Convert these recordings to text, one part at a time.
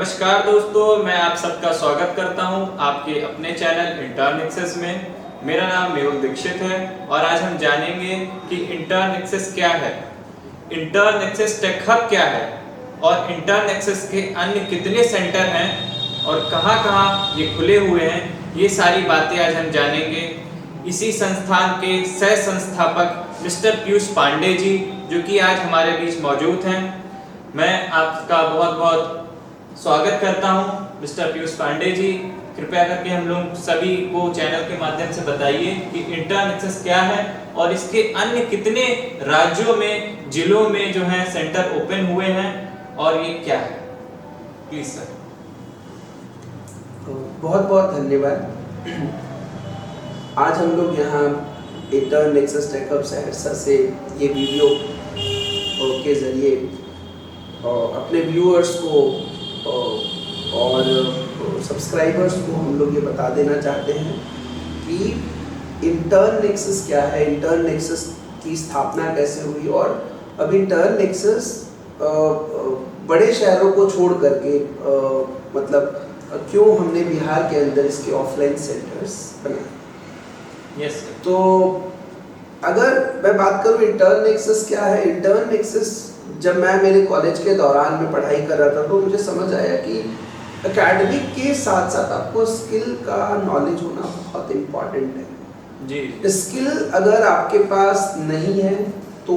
नमस्कार दोस्तों, मैं आप सबका स्वागत करता हूं आपके अपने चैनल इंटर्न एक्सेस में। मेरा नाम मेहुल दीक्षित है और आज हम जानेंगे कि इंटर्न एक्सेस क्या है, इंटर्न एक्सेस टेक हब क्या है और इंटर्न एक्सेस के अन्य कितने सेंटर हैं और कहां-कहां ये खुले हुए हैं। ये सारी बातें आज हम जानेंगे। इसी संस्थान के सह संस्थापक मिस्टर पीयूष पांडे जी, जो कि आज हमारे बीच मौजूद हैं। मैं आपका बहुत-बहुत स्वागत करता हूं मिस्टर पीयूष पांडे जी। कृपया करके हम लोग सभी को चैनल के माध्यम से बताइए कि इंटर्न एक्सेस क्या है और इसके अन्य कितने राज्यों में, जिलों में जो है सेंटर ओपन हुए हैं और ये क्या है। Please sir. बहुत बहुत धन्यवाद। आज हम लोग यहाँ intern access tech hub Saharsa से ये वीडियो के ज़रिए अपने व्यूअर्स को और सब्सक्राइबर्स को हम लोग ये बता देना चाहते हैं कि इंटर्न एक्सेस क्या है, इंटर्न एक्सेस की स्थापना कैसे हुई और अब इंटर्न एक्सेस बड़े शहरों को छोड़ करके मतलब क्यों हमने बिहार के अंदर इसके ऑफलाइन सेंटर्स बनाए। यस। तो अगर मैं बात करूँ इंटर्न एक्सेस क्या है, इंटर्न एक्सेस जब मैं मेरे कॉलेज के दौरान में पढ़ाई कर रहा था तो मुझे समझ आया कि एकेडमिक के साथ साथ आपको स्किल का नॉलेज होना बहुत इम्पॉर्टेंट है जी। स्किल अगर आपके पास नहीं है तो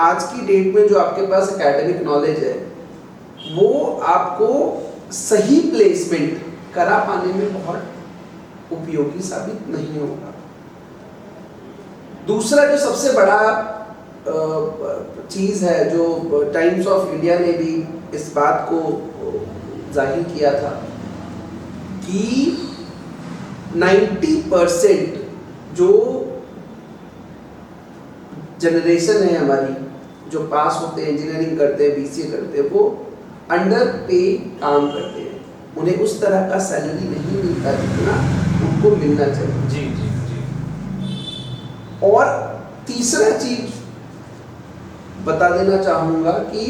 आज की डेट में जो आपके पास एकेडमिक नॉलेज है वो आपको सही प्लेसमेंट करा पाने में बहुत उपयोगी साबित नहीं होगा। दूसरा जो सबसे बड़ा चीज़ है, जो टाइम्स ऑफ इंडिया ने भी इस बात को जाहिर किया था कि 90% जो जनरेशन है हमारी, जो पास होते हैं, इंजीनियरिंग करते हैं, बीसीए करते हैं, वो अंडर पे काम करते हैं। उन्हें उस तरह का सैलरी नहीं मिलता जितना उनको मिलना चाहिए। जी जी जी। और तीसरा चीज बता देना चाहूँगा कि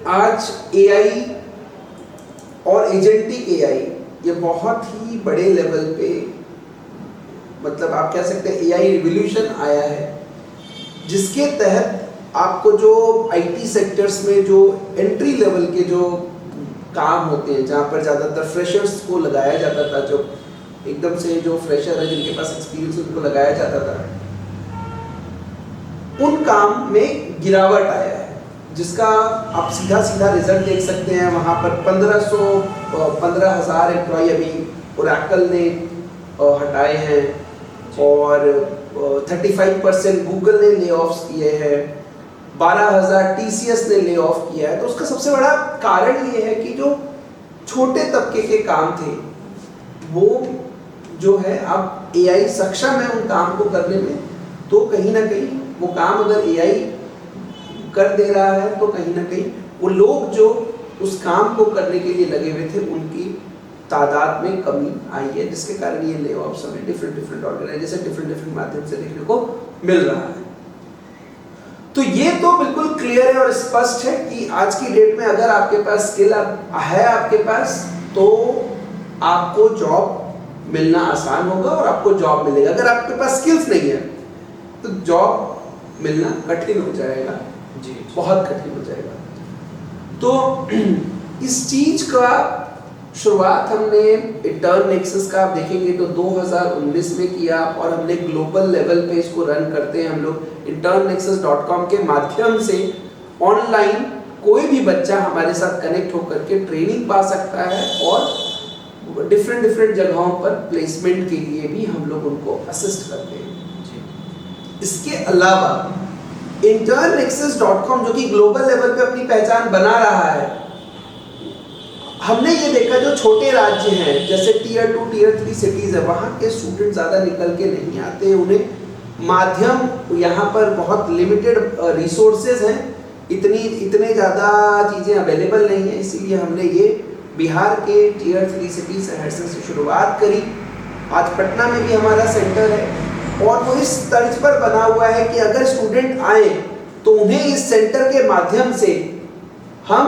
आज एआई और एजेंटिक एआई ये बहुत ही बड़े लेवल पे, मतलब आप कह सकते हैं एआई रिवॉल्यूशन आया है, जिसके तहत आपको जो आईटी सेक्टर्स में जो एंट्री लेवल के जो काम होते हैं, जहाँ पर ज़्यादातर फ्रेशर्स को लगाया जाता था, जो एकदम से जो फ्रेशर है जिनके पास एक्सपीरियंस उनको लगाया जाता था, उन काम में गिरावट आया है, जिसका आप सीधा सीधा रिजल्ट देख सकते हैं। वहाँ पर 15,000 एम्प्लॉय अभी ओरेकल ने हटाए हैं और 35% गूगल ने ले ऑफ्स किए हैं, 12,000 टीसीएस ने ले ऑफ किया है। तो उसका सबसे बड़ा कारण ये है कि जो छोटे तबके के काम थे वो जो है अब एआई सक्षम है उन काम को करने में। तो कहीं ना कहीं वो काम अगर एआई कर दे रहा है तो कहीं ना कहीं वो लोग जो उस काम को करने के लिए लगे हुए थे उनकी तादाद में कमी आई है, जिसके कारण ये ले ऑफ्स हमें डिफरेंट ऑर्गेनाइजेशन डिफरेंट माध्यम से देखने को मिल रहा है। तो ये तो बिल्कुल क्लियर है और स्पष्ट है कि आज की डेट में अगर आपके पास स्किल है आपके पास तो आपको जॉब मिलना आसान होगा और आपको जॉब मिलेगा। अगर आपके पास स्किल्स नहीं है तो जॉब मिलना कठिन हो जाएगा जी, बहुत कठिन हो जाएगा। तो इस चीज का शुरुआत हमने इंटर्न एक्सेस का आप देखेंगे तो 2019 में किया और हमने ग्लोबल लेवल पे इसको रन करते हैं हम लोग internexcess.com के माध्यम से। ऑनलाइन कोई भी बच्चा हमारे साथ कनेक्ट होकर के ट्रेनिंग पा सकता है और डिफरेंट जगहों पर प्लेसमेंट के लिए भी हम लोग उनको असिस्ट करते हैं। इसके अलावा internexcess.com जो कि ग्लोबल लेवल पे अपनी पहचान बना रहा है, हमने ये देखा जो छोटे राज्य हैं जैसे टियर 2 टियर 3 सिटीज है, वहाँ के स्टूडेंट ज़्यादा निकल के नहीं आते हैं। उन्हें माध्यम यहाँ पर बहुत लिमिटेड रिसोर्सेज हैं, इतने ज़्यादा चीज़ें अवेलेबल नहीं है, इसीलिए हमने ये बिहार के टियर 3 सिटी सहरसा से शुरुआत करी। आज पटना में भी हमारा सेंटर है और वो इस तर्ज पर बना हुआ है कि अगर स्टूडेंट आए तो उन्हें इस सेंटर के माध्यम से हम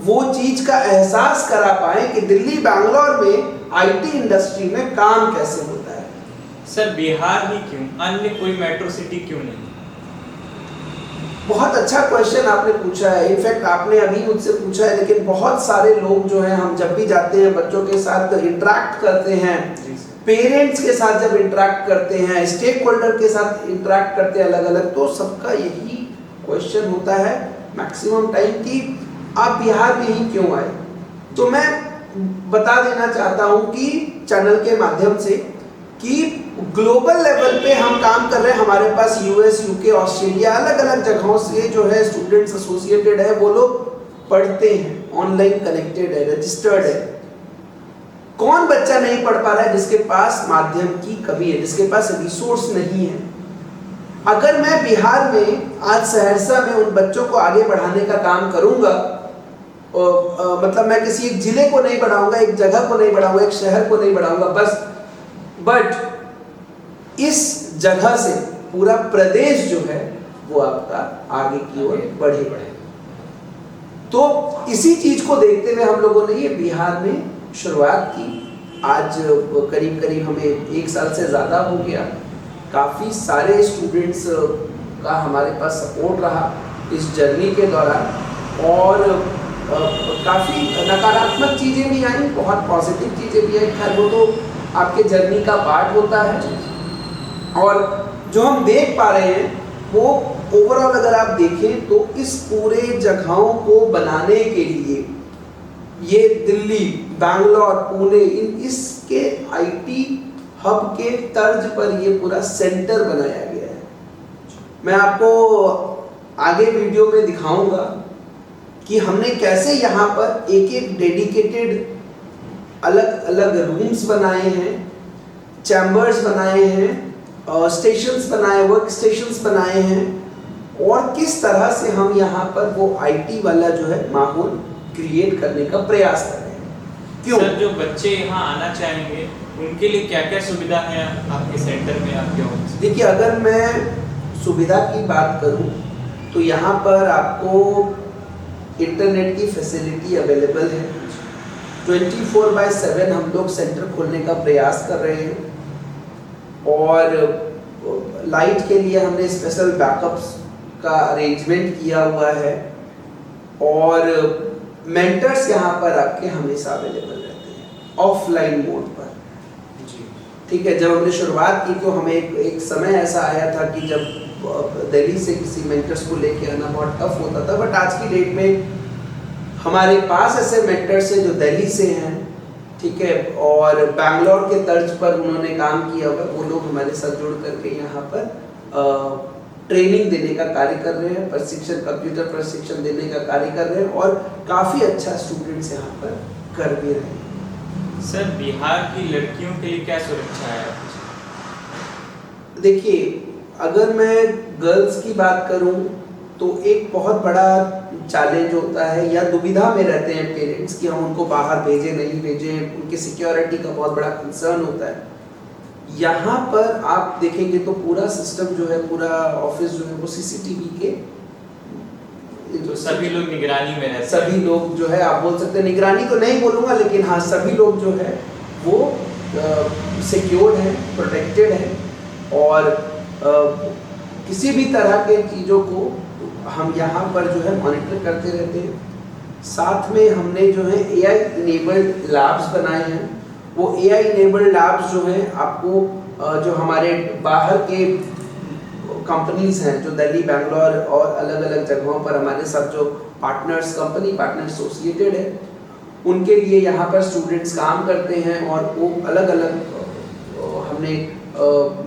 वो चीज का एहसास करा पाए कि दिल्ली बैंगलोर में आईटी इंडस्ट्री में काम कैसे होता है। सर बिहार ही क्यों, अन्य कोई मेट्रो सिटी क्यों नहीं? बहुत अच्छा क्वेश्चन आपने पूछा है। इनफैक्ट आपने अभी मुझसे पूछा है, लेकिन बहुत सारे लोग जो हैं, हम जब भी जाते हैं बच्चों के साथ इंटरेक्ट करते हैं, पेरेंट्स के साथ जब इंटरेक्ट करते हैं, स्टेक होल्डर के साथ इंटरेक्ट करते हैं अलग अलग, तो सबका यही क्वेश्चन होता है मैक्सिमम टाइम कि आप बिहार में ही क्यों आए। तो मैं बता देना चाहता हूं कि चैनल के माध्यम से कि ग्लोबल लेवल पे हम काम कर रहे हैं। हमारे पास यूएस, यूके, ऑस्ट्रेलिया, अलग अलग जगहों से जो है स्टूडेंट्स एसोसिएटेड है, वो लोग पढ़ते हैं, ऑनलाइन कनेक्टेड है, रजिस्टर्ड है। कौन बच्चा नहीं पढ़ पा रहा है जिसके पास माध्यम की कमी है, जिसके पास रिसोर्स नहीं है? अगर मैं बिहार में आज सहरसा में उन बच्चों को आगे बढ़ाने का काम करूंगा, मतलब मैं किसी एक जिले को नहीं बढ़ाऊंगा, एक जगह को नहीं बढ़ाऊंगा, एक शहर को नहीं बढ़ाऊंगा बस, बट इस जगह से पूरा प्रदेश जो है वो आपका आगे की ओर बढ़े। तो इसी चीज को देखते हुए हम लोगों ने ये बिहार में शुरुआत की। आज करीब करीब हमें 1 साल से ज़्यादा हो गया। काफ़ी सारे स्टूडेंट्स का हमारे पास सपोर्ट रहा इस जर्नी के दौरान, और काफ़ी नकारात्मक चीज़ें भी आई, बहुत पॉजिटिव चीज़ें भी आई। खैर वो तो आपके जर्नी का पार्ट होता है। और जो हम देख पा रहे हैं वो ओवरऑल अगर आप देखें तो इस पूरे जगहों को बनाने के लिए ये दिल्ली, बैंगलोर, पुणे, इसके आईटी हब के तर्ज पर ये पूरा सेंटर बनाया गया है। मैं आपको आगे वीडियो में दिखाऊंगा कि हमने कैसे यहाँ पर एक एक डेडिकेटेड अलग अलग रूम्स बनाए हैं, चैम्बर्स बनाए हैं, स्टेशंस बनाए, वर्क स्टेशंस बनाए हैं, और किस तरह से हम यहाँ पर वो आईटी वाला जो है माहौल क्रिएट करने का प्रयास कर रहे हैं। क्यों? सर जो बच्चे यहाँ आना चाहेंगे उनके लिए क्या क्या सुविधा है आपके सेंटर में, आपके ऑफिस? देखिए, अगर मैं सुविधा की बात करूँ तो यहाँ पर आपको इंटरनेट की फैसिलिटी अवेलेबल है। 24/7 हम लोग सेंटर खोलने का प्रयास कर रहे हैं, और लाइट के लिए हमने स्पेशल बैकअप्स का अरेंजमेंट किया हुआ है, और मेंटर्स यहाँ पर आपके हमेशा अवेलेबल रहते हैं ऑफलाइन मोड पर। ठीक है, जब हमने शुरुआत की तो हमें एक समय ऐसा आया था कि जब दिल्ली से किसी मेंटर्स को लेके आना बहुत टफ होता था, बट आज की डेट में हमारे पास ऐसे मेंटर्स हैं जो दिल्ली से हैं, ठीक है, और बैंगलोर के तर्ज पर उन्होंने काम किया हुआ। वो लोग हमारे साथ जुड़ करके यहाँ पर ट्रेनिंग देने का कार्य कर रहे हैं, प्रशिक्षण, कंप्यूटर प्रशिक्षण देने का कार्य कर रहे हैं, और काफ़ी अच्छा स्टूडेंट्स यहाँ पर कर भी रहे हैं। सर बिहार की लड़कियों के लिए क्या सुरक्षा है? देखिए, अगर मैं गर्ल्स की बात करूं तो एक बहुत बड़ा चैलेंज होता है, या दुविधा में रहते हैं पेरेंट्स कि हम उनको बाहर भेजें नहीं भेजें, उनकी सिक्योरिटी का बहुत बड़ा कंसर्न होता है। यहाँ पर आप देखेंगे तो पूरा सिस्टम जो है, पूरा ऑफिस जो है वो सीसीटीवी के, तो सभी लोग निगरानी में रहते हैं। सभी लोग जो है, आप बोल सकते हैं निगरानी तो नहीं बोलूँगा, लेकिन हाँ, सभी लोग जो है वो सिक्योर्ड है, प्रोटेक्टेड है, और किसी भी तरह के चीज़ों को हम यहाँ पर जो है मॉनिटर करते रहते हैं। साथ में हमने जो है एआई इनेबल्ड लैब्स बनाए हैं। वो एआई इनेबल्ड लैब्स जो हैं आपको जो हमारे बाहर के कंपनीज हैं जो दिल्ली, बैंगलोर और अलग अलग जगहों पर हमारे साथ जो पार्टनर्स, कंपनी पार्टनर एसोसिएटेड है, उनके लिए यहाँ पर स्टूडेंट्स काम करते हैं, और वो अलग अलग हमने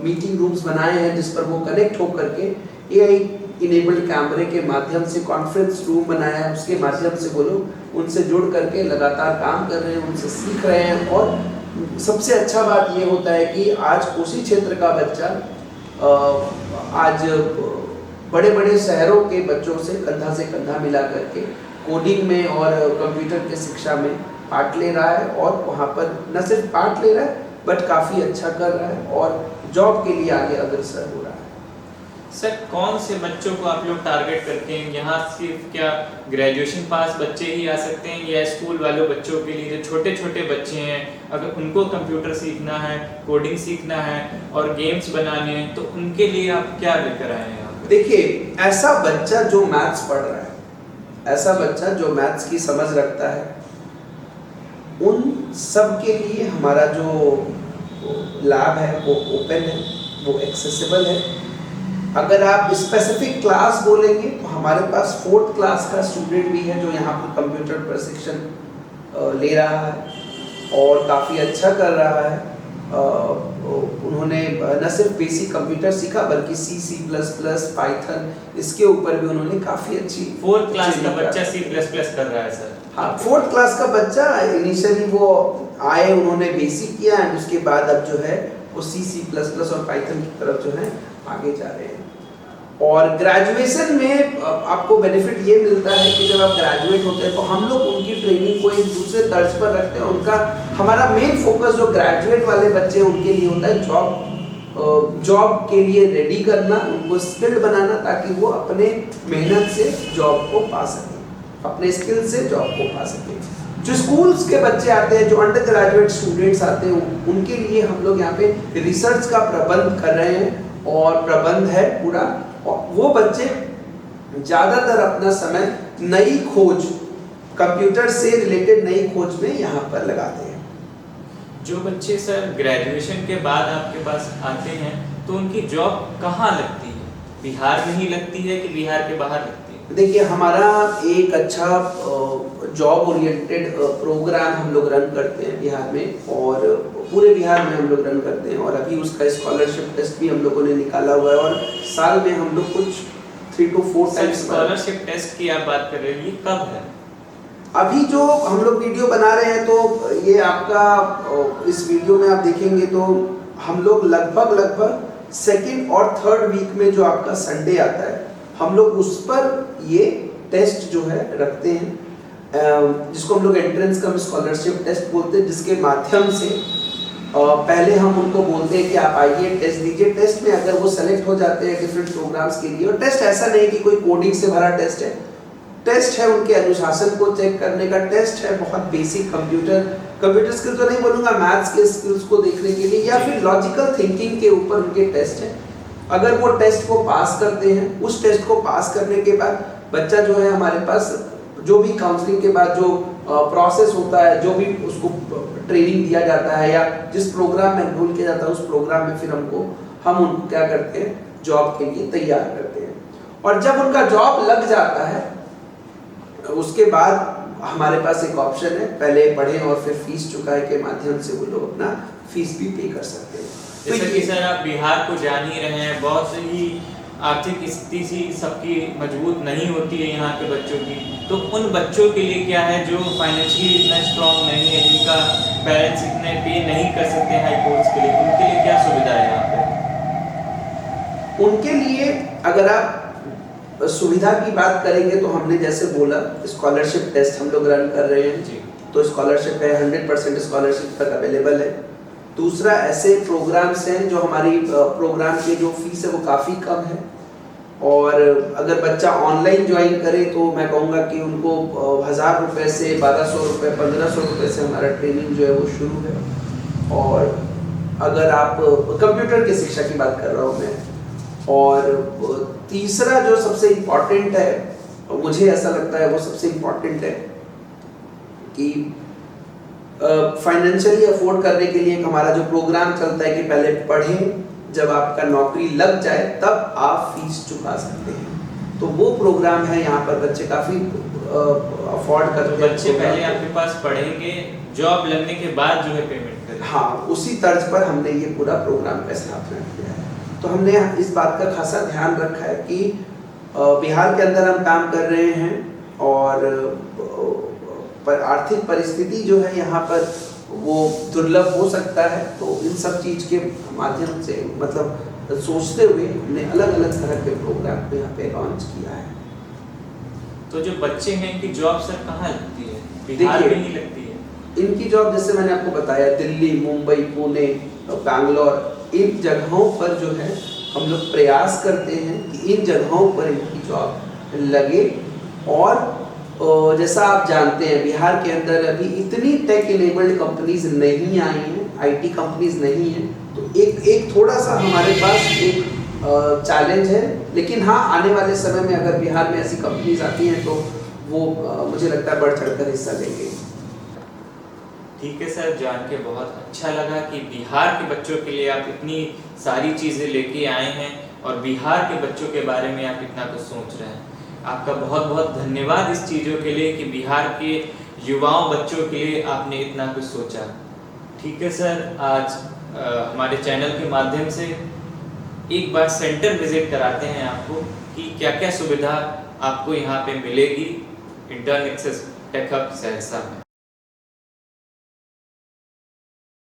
मीटिंग रूम्स बनाए हैं जिस पर वो कनेक्ट होकर के एआई इनेबल्ड कैमरे के माध्यम से कॉन्फ्रेंस रूम बनाया है, उसके माध्यम से वो लोग उनसे जुड़ करके लगातार काम कर रहे हैं, उनसे सीख रहे हैं। और सबसे अच्छा बात ये होता है कि आज उसी क्षेत्र का बच्चा आज बड़े बड़े शहरों के बच्चों से कंधा मिला करके कोडिंग में और कंप्यूटर के शिक्षा में पार्ट ले रहा है, और वहाँ पर न सिर्फ पार्ट ले रहा है बट काफ़ी अच्छा कर रहा है, और जॉब के लिए आगे अग्रसर हो रहा है। सर कौन से बच्चों को आप लोग टारगेट करके हैं? यहाँ सिर्फ क्या ग्रेजुएशन पास बच्चे ही आ सकते हैं या स्कूल वालों बच्चों के लिए जो छोटे छोटे बच्चे हैं अगर उनको कंप्यूटर सीखना है, कोडिंग सीखना है और गेम्स बनाने हैं तो उनके लिए आप क्या लेकर आए हैं यहाँ पे? देखिए, ऐसा बच्चा जो मैथ्स पढ़ रहा है, ऐसा बच्चा जो मैथ्स की समझ रखता है, उन सब के लिए हमारा जो लैब है वो ओपन है, वो एक्सेसिबल है। अगर आप स्पेसिफिक क्लास बोलेंगे तो हमारे पास 4th क्लास का स्टूडेंट भी है जो यहाँ पर कंप्यूटर प्रशिक्षण ले रहा है और काफ़ी अच्छा कर रहा है। उन्होंने न सिर्फ बेसिक कंप्यूटर सीखा बल्कि C++, पाइथन इसके ऊपर भी उन्होंने काफ़ी अच्छी 4th क्लास का बच्चा C++ कर रहा है सर? हाँ, 4th क्लास का बच्चा इनिशियली वो आए, उन्होंने बेसिक किया एंड उसके बाद अब जो है वो C++ और पाइथन की तरफ जो है आगे जा रहे हैं। और ग्रेजुएशन में आपको बेनिफिट ये मिलता है कि जब आप ग्रेजुएट होते हैं तो हम लोग उनकी ट्रेनिंग को एक दूसरे तर्ज पर रखते हैं। उनका हमारा मेन फोकस जो ग्रेजुएट वाले बच्चे हैं उनके लिए होता है जॉब के लिए रेडी करना, उनको स्किल्ड बनाना ताकि वो अपने मेहनत से जॉब को पा सकें, अपने स्किल से जॉब को पा सकें। जो स्कूल्स के बच्चे आते हैं, जो अंडर ग्रेजुएट स्टूडेंट्स आते हैं, उनके लिए हम लोग यहाँ पे रिसर्च का प्रबंध कर रहे हैं और प्रबंध है पूरा। और वो बच्चे ज़्यादातर अपना समय नई खोज, कंप्यूटर से रिलेटेड नई खोज में यहाँ पर लगाते हैं। जो बच्चे सर ग्रेजुएशन के बाद आपके पास आते हैं तो उनकी जॉब कहाँ लगती है? बिहार में ही लगती है कि बिहार के बाहर लगती है? देखिए, हमारा एक अच्छा जॉब ओरिएंटेड प्रोग्राम हम लोग रन करते हैं बिहार में और पूरे बिहार में हम लोग रन करते हैं और अभी उसका स्कॉलरशिप टेस्ट भी हम लोगों ने निकाला हुआ है और साल में हम लोग कुछ 3 to 4 टाइम्स। स्कॉलरशिप टेस्ट की आप बात कर रहे हैं, ये कब है? अभी जो हम लोग वीडियो बना रहे हैं तो ये आपका इस वीडियो में आप देखेंगे तो हम लोग लगभग 2nd और 3rd वीक में जो आपका संडे आता है हम लोग उस पर ये टेस्ट जो है रखते हैं, जिसको हम लोग एंट्रेंस कम स्कॉलरशिप टेस्ट बोलते हैं, जिसके माध्यम से पहले हम उनको बोलते हैं कि आप आइए टेस्ट दीजिए। टेस्ट में अगर वो सेलेक्ट हो जाते हैं डिफरेंट प्रोग्राम्स के लिए, और टेस्ट ऐसा नहीं कि कोई कोडिंग से भरा टेस्ट है, टेस्ट है उनके अनुशासन को चेक करने का, टेस्ट है बहुत बेसिक कंप्यूटर स्किल्स तो नहीं बोलूँगा, मैथ्स के स्किल्स को देखने के लिए या फिर लॉजिकल थिंकिंग के ऊपर उनके टेस्ट है। अगर वो टेस्ट को पास करते हैं, उस टेस्ट को पास करने के बाद बच्चा जो है हमारे पास जो भी काउंसलिंग के बाद जो प्रोसेस होता है, जो भी उसको ट्रेनिंग दिया जाता है या जिस प्रोग्राम में एनरोल किया जाता है उस प्रोग्राम में फिर हम उनको क्या करते हैं, जॉब के लिए तैयार करते हैं। और जब उनका जॉब लग जाता है उसके बाद हमारे पास एक ऑप्शन है, पहले पढ़ें और फिर फीस चुकाए के माध्यम से वो लोग अपना फीस भी पे कर सकते हैं। जैसे कि सर आप बिहार को जान ही रहे हैं, बहुत ही आर्थिक स्थिति सबकी मजबूत नहीं होती है यहाँ के बच्चों की, तो उन बच्चों के लिए क्या है जो फाइनेंशियली इतना स्ट्रॉन्ग नहीं है, जिनका पेरेंट्स इतने पे नहीं कर सकते हाई कोर्स के लिए, उनके लिए क्या सुविधा है यहाँ पे? उनके लिए अगर आप सुविधा की बात करेंगे तो हमने जैसे बोला स्कॉलरशिप टेस्ट हम लोग रन कर रहे हैं जी, तो स्कॉलरशिप है, 100% स्कॉलरशिप तक अवेलेबल है। दूसरा, ऐसे प्रोग्राम्स हैं जो हमारी प्रोग्राम की जो फीस है वो काफ़ी कम है, और अगर बच्चा ऑनलाइन ज्वाइन करे तो मैं कहूँगा कि उनको 1000 रुपये से 1200 रुपये 1500 रुपये से हमारा ट्रेनिंग जो है वो शुरू है। और अगर आप कंप्यूटर की शिक्षा की बात कर रहा हूँ मैं। और तीसरा जो सबसे इम्पॉर्टेंट है, मुझे ऐसा लगता है वो सबसे इम्पॉर्टेंट है कि फाइनेंशियली अफोर्ड करने के लिए हमारा जो प्रोग्राम चलता है कि पहले पढ़ें, जब आपका नौकरी लग जाए तब आप फीस चुका सकते हैं, तो वो प्रोग्राम है। यहाँ पर बच्चे काफ़ी अफोर्ड करते हैं। बच्चे पहले आपके पास पढ़ेंगे, जॉब लगने के बाद जो है पेमेंट करेंगे। हाँ, उसी तर्ज पर हमने ये पूरा प्रोग्राम का स्थापना किया है। तो हमने इस बात का खासा ध्यान रखा है कि बिहार के अंदर हम काम कर रहे हैं और आर्थिक परिस्थिति जो है यहाँ पर वो दुर्लभ हो सकता है, तो इन सब चीज़ के माध्यम से मतलब सोचते हुए हमने अलग अलग तरह के प्रोग्राम को यहाँ पे लॉन्च किया है। तो जो बच्चे हैं इनकी जॉब सर कहाँ लगती है? बिहार में ही लगती है? इनकी जॉब जैसे मैंने आपको बताया, दिल्ली, मुंबई, पुणे, बैंगलोर, इन जगहों पर जो है हम लोग प्रयास करते हैं कि इन जगहों पर इनकी जॉब लगे। और जैसा आप जानते हैं बिहार के अंदर अभी इतनी टेक इनेबल्ड कंपनीज नहीं आई हैं, आईटी कंपनीज नहीं हैं, तो एक थोड़ा सा हमारे पास एक चैलेंज है। लेकिन हाँ, आने वाले समय में अगर बिहार में ऐसी कंपनीज आती हैं तो वो मुझे लगता है बढ़ चढ़कर हिस्सा लेंगे। ठीक है सर, जान के बहुत अच्छा लगा कि बिहार के बच्चों के लिए आप इतनी सारी चीज़ें लेके आए हैं और बिहार के बच्चों के बारे में आप इतना कुछ सोच रहे हैं। आपका बहुत बहुत धन्यवाद इस चीज़ों के लिए कि बिहार के युवाओं बच्चों के लिए आपने इतना कुछ सोचा। ठीक है सर, आज हमारे चैनल के माध्यम से एक बार सेंटर विजिट कराते हैं आपको कि क्या क्या सुविधा आपको यहाँ पे मिलेगी intern access tech hub Saharsa में।